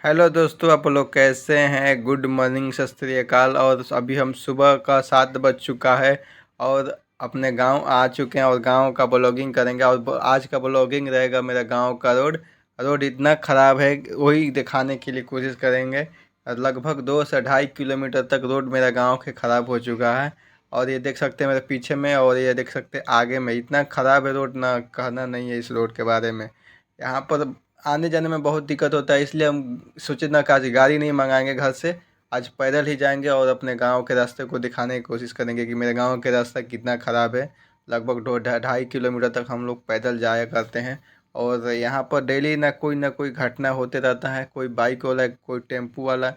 Hello दोस्तों, आप लोग कैसे हैं। गुड मॉर्निंग, सत श्री अकाल। और अभी हम सुबह का 7 बज चुका है और अपने गांव आ चुके हैं और गांव का ब्लॉगिंग करेंगे। और आज का ब्लॉगिंग रहेगा मेरा गांव का रोड। रोड इतना ख़राब है, वही दिखाने के लिए कोशिश करेंगे। लगभग 2 से 2.5 किलोमीटर तक रोड मेरा गांव के ख़राब हो चुका है। और ये देख सकते हैं मेरे पीछे में, और ये देख सकते हैं आगे में। इतना ख़राब है रोड, ना कहना नहीं है इस रोड के बारे में। यहाँ पर आने जाने में बहुत दिक्कत होता है, इसलिए हम सोचे ना कि आज गाड़ी नहीं मंगाएंगे घर से। आज पैदल ही जाएंगे और अपने गांव के रास्ते को दिखाने की कोशिश करेंगे कि मेरे गांव के रास्ता कितना ख़राब है। लगभग 2 2.5 किलोमीटर तक हम लोग पैदल जाया करते हैं। और यहाँ पर डेली ना कोई घटना होते रहता है। कोई बाइक वाला, कोई टेम्पू वाला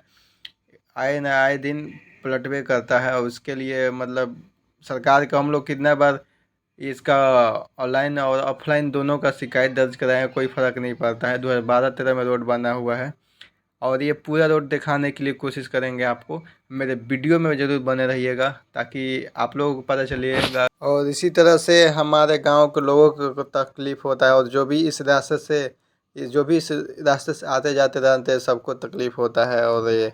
आए ना आए दिन पलटवे करता है। और उसके लिए मतलब सरकार को हम लोग कितना बार इसका ऑनलाइन और ऑफलाइन दोनों का शिकायत दर्ज कराए हैं, कोई फ़र्क नहीं पड़ता है। 2012-13 में रोड बना हुआ है और ये पूरा रोड दिखाने के लिए कोशिश करेंगे आपको। मेरे वीडियो में ज़रूर बने रहिएगा ताकि आप लोगों को पता चलिएगा। और इसी तरह से हमारे गांव के लोगों को तकलीफ़ होता है, और जो भी इस रास्ते से आते जाते रहते हैं सबको तकलीफ़ होता है। और ये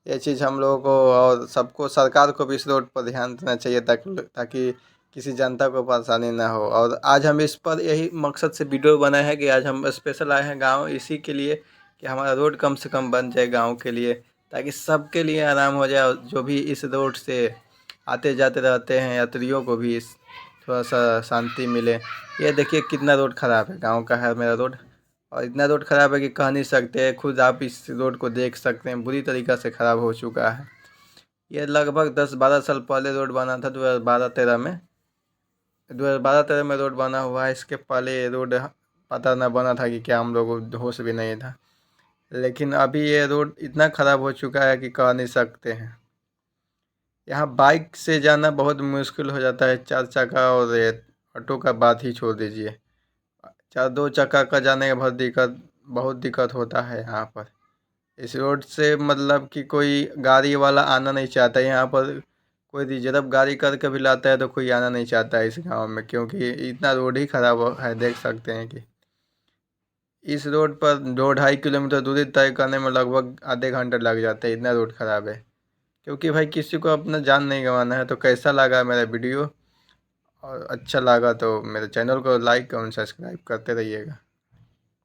चीज़ हम लोगों को और सबको, सरकार को भी इस रोड पर ध्यान देना चाहिए ताकि ताकि किसी जनता को परेशानी ना हो। और आज हम इस पर यही मकसद से वीडियो बनाए हैं कि आज हम स्पेशल आए हैं गांव इसी के लिए कि हमारा रोड कम से कम बन जाए गांव के लिए, ताकि सबके लिए आराम हो जाए। और जो भी इस रोड से आते जाते रहते हैं यात्रियों को भी थोड़ा सा शांति मिले। ये देखिए कितना रोड ख़राब है, गांव का है मेरा रोड। और इतना रोड ख़राब है कि कह नहीं सकते, खुद आप इस रोड को देख सकते हैं, बुरी तरीक़ा से ख़राब हो चुका है। ये लगभग 10-12 साल पहले रोड बना था, 2012-13 में। 2012-13 में रोड बना हुआ है। इसके पहले ये रोड पता ना बना था कि क्या, हम लोगों को होश भी नहीं था। लेकिन अभी ये रोड इतना ख़राब हो चुका है कि कह नहीं सकते हैं। यहाँ बाइक से जाना बहुत मुश्किल हो जाता है, 4 चक्का और ये ऑटो का बात ही छोड़ दीजिए। 2 चक्का का जाने का बहुत दिक्कत होता है यहाँ पर। इस रोड से मतलब कि कोई गाड़ी वाला आना नहीं चाहता यहाँ पर। कोई रिजर्व गाड़ी करके भी लाता है तो कोई आना नहीं चाहता है इस गांव में, क्योंकि इतना रोड ही ख़राब है। देख सकते हैं कि इस रोड पर 2-2.5 किलोमीटर दूरी तय करने में लगभग आधे घंटे लग जाते हैं, इतना रोड ख़राब है। क्योंकि भाई किसी को अपना जान नहीं गंवाना है। तो कैसा लगा मेरा वीडियो, और अच्छा लगा तो मेरे चैनल को लाइक और सब्सक्राइब करते रहिएगा।